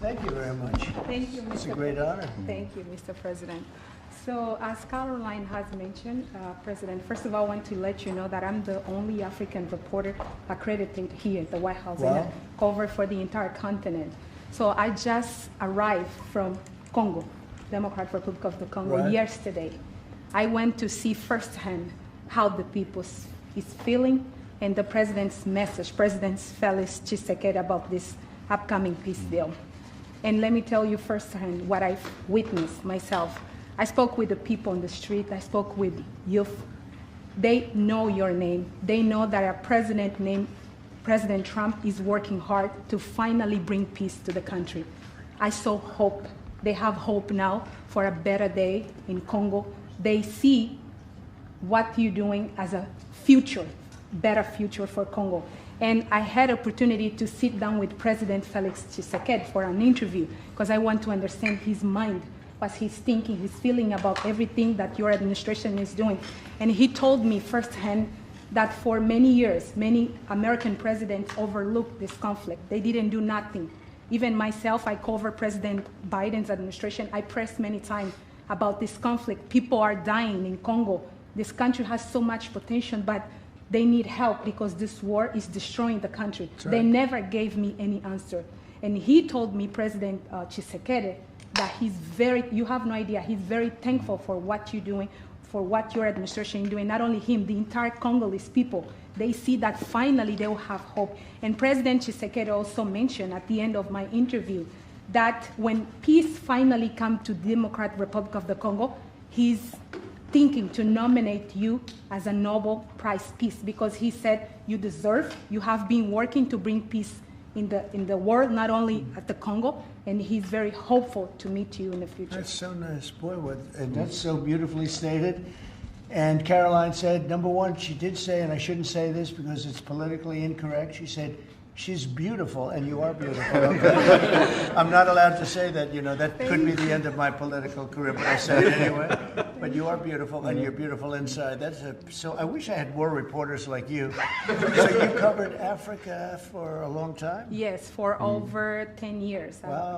Thank you very much. Thank you, Mr. It's a great honor. Thank you, Mr. President. So as Caroline has mentioned, President, first of all, I want to let you know that I'm the only African reporter accredited here at the White House and cover for the entire continent. So I just arrived from Congo, Democratic Republic of the Congo, yesterday. I went to see firsthand how the people is feeling and the president's message, President Felix Tshisekedi, about this upcoming peace deal. And let me tell you firsthand what I've witnessed myself. I spoke with the people on the street. I spoke with youth. They know your name. They know that a president named President Trump is working hard to finally bring peace to the country. I saw hope. They have hope now for a better day in Congo. They see what you're doing as a future, better future for Congo. And I had opportunity to sit down with President Felix Tshisekedi for an interview because I want to understand his mind, what he's thinking, his feeling about everything that your administration is doing. And he told me firsthand that for many years, many American presidents overlooked this conflict. They didn't do nothing. Even myself, I cover President Biden's administration. I pressed many times about this conflict. People are dying in Congo. This country has so much potential, but they need help because this war is destroying the country. They never gave me any answer. And he told me, President Tshisekedi, that he's you have no idea, he's very thankful for what you're doing, for what your administration is doing. Not only him, the entire Congolese people, they see that finally they will have hope. And President Tshisekedi also mentioned at the end of my interview that when peace finally comes to the Democratic Republic of the Congo, he's thinking to nominate you as a Nobel Prize Peace because he said you deserve, you have been working to bring peace in the world, not only at the Congo, and he's very hopeful to meet you in the future. That's so nice, boy, and that's so beautifully stated. And Caroline said, number one, she did say, and I shouldn't say this because it's politically incorrect, she said, she's beautiful, and you are beautiful. Okay? I'm not allowed to say that, that could be the end of my political career, but I said it anyway. But you are beautiful, and you're beautiful inside. So I wish I had more reporters like you. So you covered Africa for a long time? Yes, for over 10 years. Wow.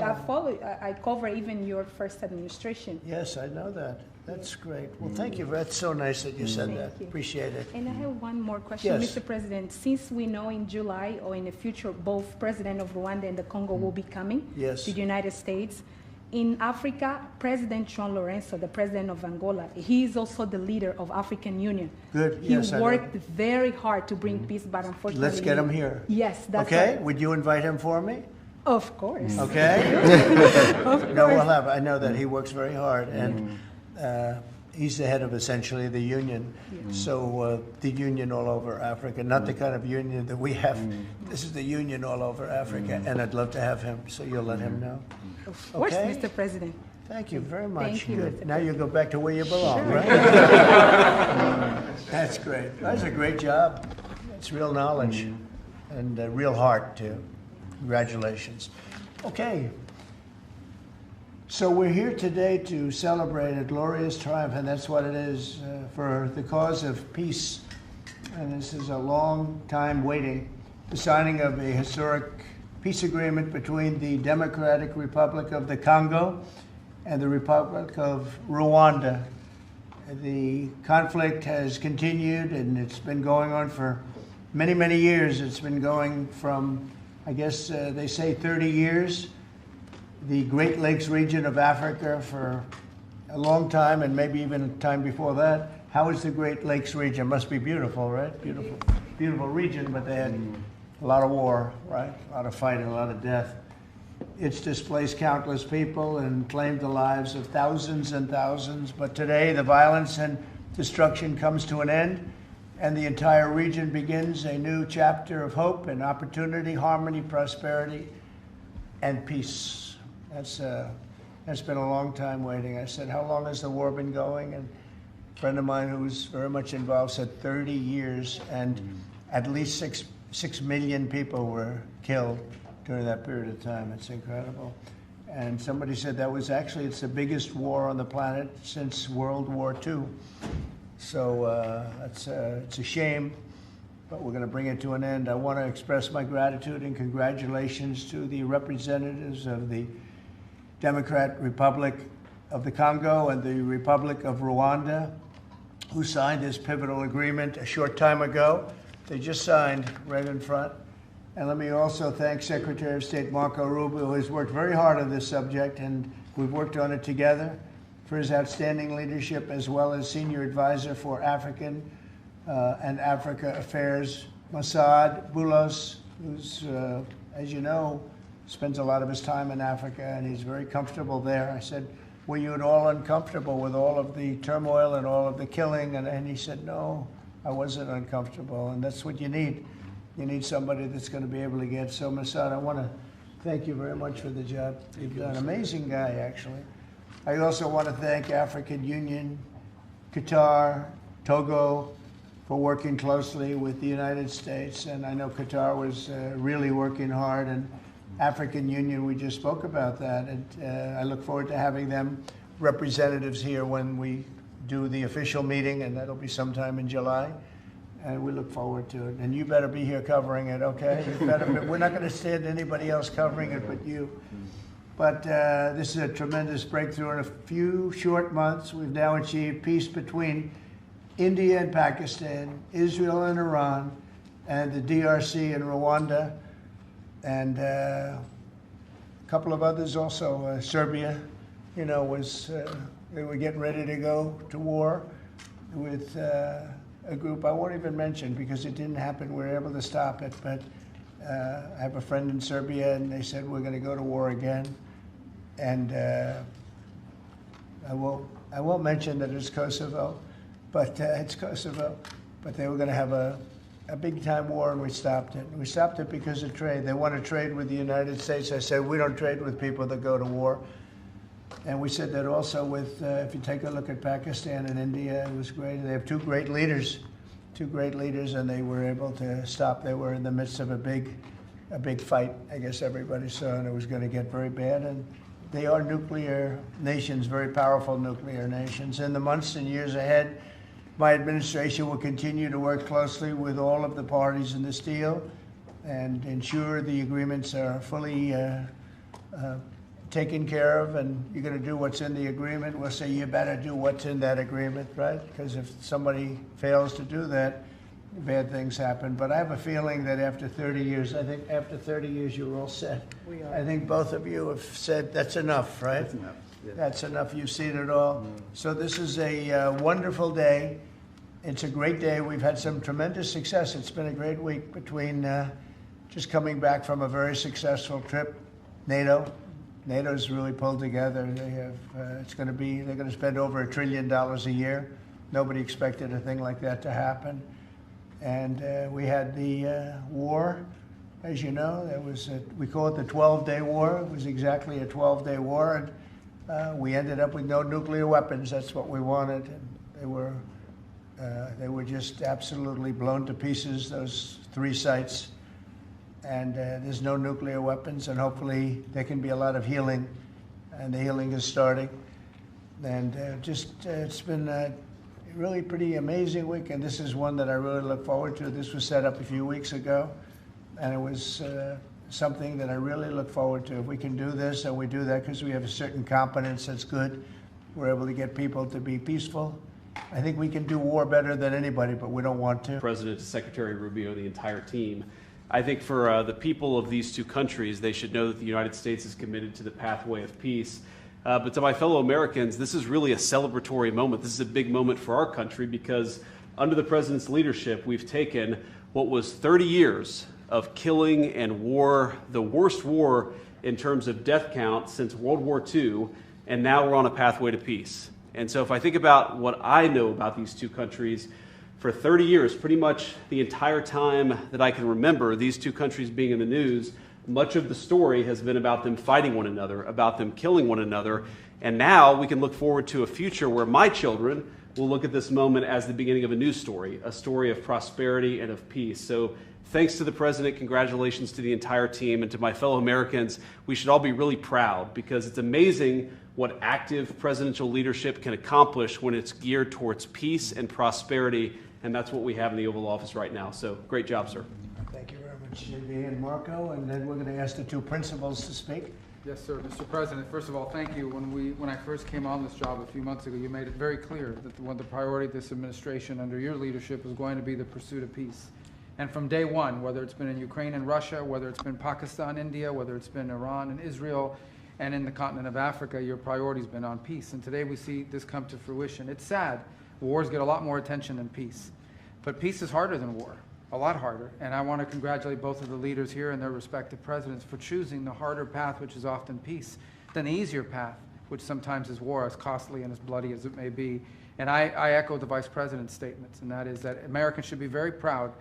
I cover even your first administration. Yes, I know that. That's great. Well, thank you. That's so nice that you said that. You. Appreciate it. And I have one more question, Mr. President. Since we know in July or in the future, both President of Rwanda and the Congo will be coming to the United States. In Africa, President João Lourenço, the president of Angola, he is also the leader of African Union. Good. He worked very hard to bring peace, but unfortunately... Let's get him here. Yes, that's okay. right. Would you invite him for me? Of course. Okay. Of course. No, we'll have. I know that he works very hard, and he's the head of essentially the union. So the union all over Africa, not the kind of union that we have. This is the union all over Africa, and I'd love to have him. So you'll let him know. Of course, Mr. President. Thank you very much. Thank you. Good. Now you go back to where you belong, right? That's great. That's a great job. It's real knowledge and real heart too. Congratulations. Okay. So we're here today to celebrate a glorious triumph, and that's what it is, for the cause of peace. And this is a long time waiting, the signing of a historic peace agreement between the Democratic Republic of the Congo and the Republic of Rwanda. The conflict has continued, and it's been going on for many, many years. It's been going from, I guess they say 30 years. The Great Lakes region of Africa for a long time, and maybe even time before that. How is the Great Lakes region? Must be beautiful, right? Beautiful, beautiful region, but they had a lot of war, right? A lot of fighting, a lot of death. It's displaced countless people and claimed the lives of thousands and thousands. But today, the violence and destruction comes to an end, and the entire region begins a new chapter of hope and opportunity, harmony, prosperity, and peace. That's been a long time waiting. I said, how long has the war been going? And a friend of mine who's very much involved said 30 years, and at least 6 million people were killed during that period of time. It's incredible. And somebody said that was actually, it's the biggest war on the planet since World War II. So it's a shame but we're going to bring it to an end. I want to express my gratitude and congratulations to the representatives of the Democratic Republic of the Congo and the Republic of Rwanda, who signed this pivotal agreement a short time ago. They just signed right in front. And let me also thank Secretary of State Marco Rubio, who has worked very hard on this subject, and we've worked on it together, for his outstanding leadership, as well as Senior Advisor for African and Africa Affairs, Mossad Boulos, who's, as you know, spends a lot of his time in Africa, and he's very comfortable there. I said, were you at all uncomfortable with all of the turmoil and all of the killing? And he said, no, I wasn't uncomfortable, and that's what you need. You need somebody that's going to be able to get. So, Mossad, I want to thank you very much for the job you've done. Amazing guy, actually. I also want to thank African Union, Qatar, Togo, for working closely with the United States. And I know Qatar was really working hard, and African Union, we just spoke about that. And I look forward to having them representatives here when we do the official meeting, and that'll be sometime in July. And we look forward to it. And you better be here covering it, okay? You better be, we're not going to stand anybody else covering it but you. But this is a tremendous breakthrough. In a few short months, we've now achieved peace between India and Pakistan, Israel and Iran, and the DRC and Rwanda, and a couple of others also. Serbia, you know, was they were getting ready to go to war with a group I won't even mention because it didn't happen. We were able to stop it, but I have a friend in Serbia, and they said we're going to go to war again. And I won't mention that it's Kosovo, but it's Kosovo. But they were going to have a big time war, and we stopped it. And we stopped it because of trade. They want to trade with the United States. I said we don't trade with people that go to war. And we said that also with, if you take a look at Pakistan and India, it was great. They have two great leaders, and they were able to stop. They were in the midst of a big fight, I guess everybody saw, and it was going to get very bad. And they are nuclear nations, very powerful nuclear nations. In the months and years ahead, my administration will continue to work closely with all of the parties in this deal and ensure the agreements are fully taken care of, and you're going to do what's in the agreement. We'll say you better do what's in that agreement, right? Because if somebody fails to do that, bad things happen. But I have a feeling that after 30 years, I think after 30 years, you're all set. We are. I think both of you have said that's enough, right? That's enough. Yeah. That's enough. You've seen it all. So this is a wonderful day. It's a great day. We've had some tremendous success. It's been a great week between just coming back from a very successful trip, NATO's really pulled together. They have, they're going to spend over $1 trillion a year. Nobody expected a thing like that to happen. And we had the war, as you know. We call it the 12-day war. It was exactly a 12-day war. And we ended up with no nuclear weapons. That's what we wanted. And they were just absolutely blown to pieces, those 3 sites. And there's no nuclear weapons, and hopefully there can be a lot of healing, and the healing is starting. And it's been a really pretty amazing week, and this is one that I really look forward to. This was set up a few weeks ago, and it was something that I really look forward to. If we can do this, and we do that because we have a certain competence that's good, we're able to get people to be peaceful. I think we can do war better than anybody, but we don't want to. President, Secretary Rubio, the entire team. I think for the people of these 2 countries, they should know that the United States is committed to the pathway of peace. But to my fellow Americans, this is really a celebratory moment. This is a big moment for our country because under the President's leadership, we've taken what was 30 years of killing and war, the worst war in terms of death count since World War II, and now we're on a pathway to peace. And so if I think about what I know about these 2 countries, for 30 years, pretty much the entire time that I can remember these 2 countries being in the news, much of the story has been about them fighting one another, about them killing one another. And now we can look forward to a future where my children will look at this moment as the beginning of a new story, a story of prosperity and of peace. So thanks to the President, congratulations to the entire team, and to my fellow Americans. We should all be really proud because it's amazing what active presidential leadership can accomplish when it's geared towards peace and prosperity. and that's what we have in the Oval Office right now. So great job, sir. Thank you very much, JB and Marco. And then we're going to ask the two principals to speak. Yes, sir. Mr. President, first of all, thank you. When I first came on this job a few months ago, you made it very clear that one of the priority of this administration under your leadership was going to be the pursuit of peace. And from day one, whether it's been in Ukraine and Russia, whether it's been Pakistan, India, whether it's been Iran and Israel, and in the continent of Africa, your priority's been on peace. And today we see this come to fruition. It's sad. Wars get a lot more attention than peace. But peace is harder than war. A lot harder, and I want to congratulate both of the leaders here and their respective presidents for choosing the harder path, which is often peace, than the easier path, which sometimes is war, as costly and as bloody as it may be. And I echo the Vice President's statements, and that is that Americans should be very proud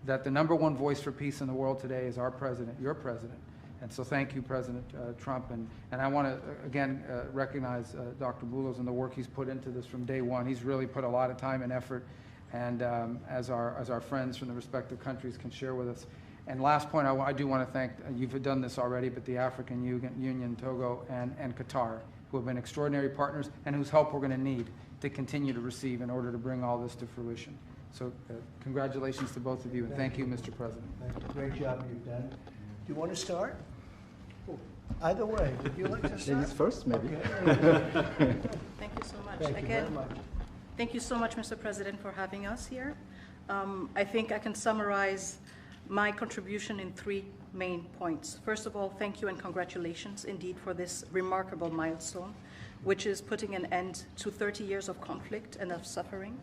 that the #1 voice for peace in the world today is our president, your president. And so thank you, President Trump. And I want to, again, recognize Dr. Boulos and the work he's put into this from day one. He's really put a lot of time and effort, and as our friends from the respective countries can share with us. And last point, I do want to thank, you've done this already, but the African Union, Togo, and Qatar, who have been extraordinary partners and whose help we're going to need to continue to receive in order to bring all this to fruition. So congratulations to both of you, and thank you, Mr. President. Great job you've done. Do you want to start? Either way, would you like to start? Ladies first, maybe. Okay. Thank you so much. Thank you very much. Thank you so much, Mr. President, for having us here. I think I can summarize my contribution in 3 main points. First of all, thank you and congratulations indeed for this remarkable milestone, which is putting an end to 30 years of conflict and of suffering,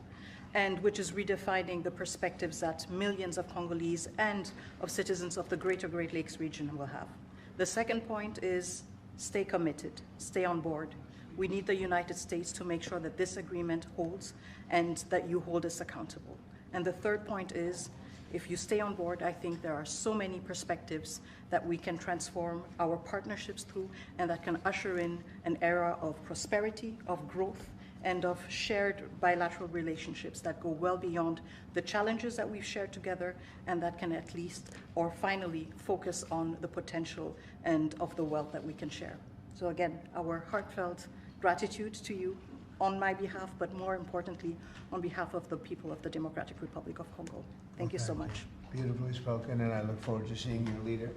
and which is redefining the perspectives that millions of Congolese and of citizens of the greater Great Lakes region will have. The second point is stay committed, stay on board. We need the United States to make sure that this agreement holds and that you hold us accountable. And the third point is, if you stay on board, I think there are so many perspectives that we can transform our partnerships through, and that can usher in an era of prosperity, of growth, and of shared bilateral relationships that go well beyond the challenges that we've shared together, and that can at least, or finally, focus on the potential and of the wealth that we can share. So again, our heartfelt gratitude to you on my behalf, but more importantly, on behalf of the people of the Democratic Republic of Congo. Thank you so much. Beautifully spoken, and I look forward to seeing your leader.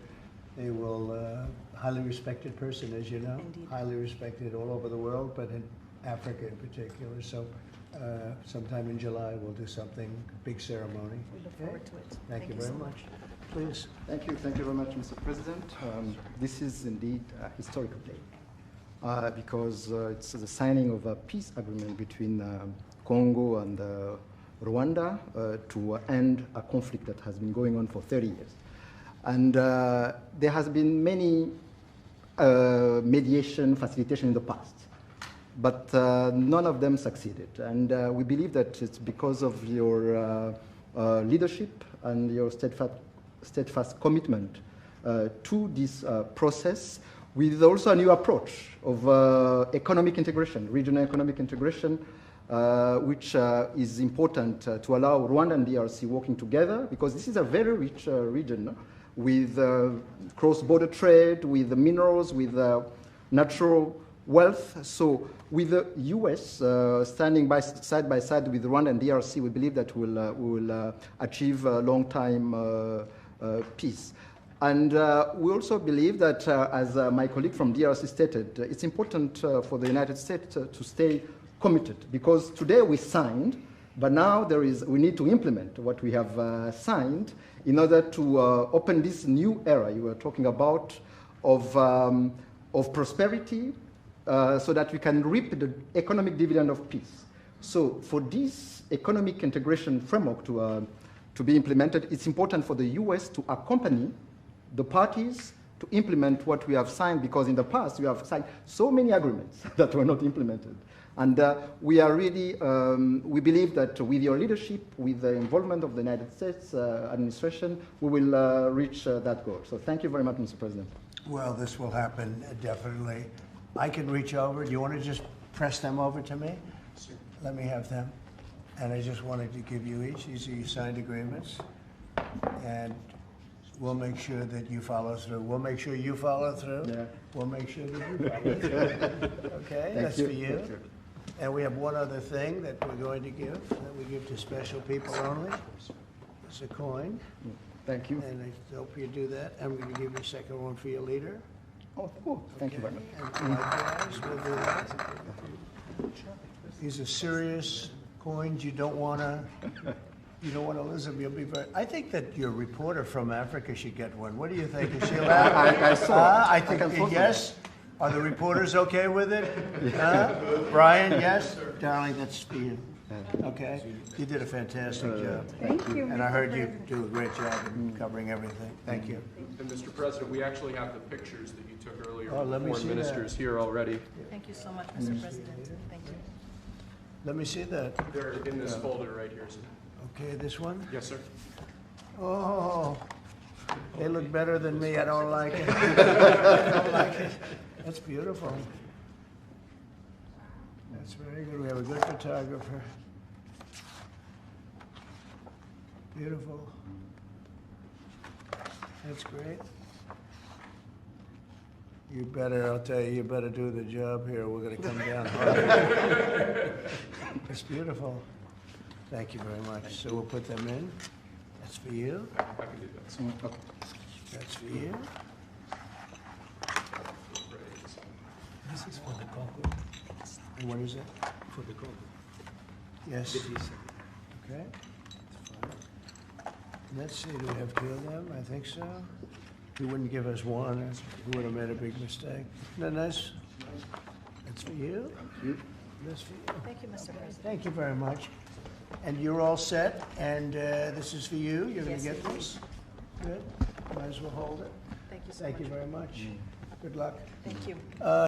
They will, highly respected person, as you know. Indeed. Highly respected all over the world, but in Africa in particular. So sometime in July, we'll do something, big ceremony. We look forward to it. Thank you very so much. Please. Thank you very much, Mr. President. This is indeed a historical day because it's the signing of a peace agreement between Congo and Rwanda to end a conflict that has been going on for 30 years. And there has been many mediation, facilitation in the past, but none of them succeeded. And we believe that it's because of your leadership and your steadfast commitment to this process, with also a new approach of economic integration, regional economic integration, which is important to allow Rwanda and DRC working together, because this is a very rich region with cross-border trade, with the minerals, with natural wealth. So with the US standing side by side with Rwanda and DRC, we believe that we will achieve a long-time peace. And we also believe that, as my colleague from DRC stated, it's important for the United States to stay committed, because today we signed, but now we need to implement what we have signed in order to open this new era you were talking about of prosperity, so that we can reap the economic dividend of peace. So for this economic integration framework to be implemented, it's important for the US to accompany the parties to implement what we have signed, because in the past we have signed so many agreements that were not implemented. And we are really, we believe that with your leadership, with the involvement of the United States administration, we will reach that goal. So thank you very much, Mr. President. Well, this will happen definitely. I can reach over. Do you want to just press them over to me? Sure. Let me have them. And I just wanted to give you each. These are your signed agreements. And we'll make sure that you follow through. We'll make sure you follow through. Yeah. We'll make sure that you follow through. Okay, that's for you. And we have one other thing that we're going to give, that we give to special people only. It's a coin, Thank you. and I hope you do that. I'm going to give you a second one for your leader. Oh, thank you very much. And likewise, we'll do that. These are serious coins. You don't want to lose them. You'll be very. I think that your reporter from Africa should get one. What do you think? Is she allowed? I saw. I think can photo yes. Are the reporters okay with it? Brian, yes? Darling, that's for you. Okay? You did a fantastic job. Thank you. And I heard you do a great job in covering everything. Thank you. And Mr. President, we actually have the pictures that you took earlier Oh, of let the me foreign see that. ministers here already. Thank you so much, Mr. President. Thank you. Let me see that. They're in this folder right here, sir. Okay, this one? Yes, sir. Oh, they look better than me. I don't like it. I don't like it. That's beautiful. That's very good. We have a good photographer. Beautiful. That's great. You better, I'll tell you, you better do the job here. We're going to come down hard. It's beautiful. Thank you very much. So we'll put them in. That's for you. I can do that. sir. That's for you. This is for the Congo. And what is it? For the Congo. Yes. Okay. Let's see, do we have two of them? I think so. He wouldn't give us one. He would have made a big mistake. Isn't that nice? That's for you. That's for you. Thank you, Mr. President. Thank you very much. And you're all set, and this is for you. You're going to Yes, get this. Good. Might as well hold it. Thank you so Thank much. you very much. Good luck. Thank you.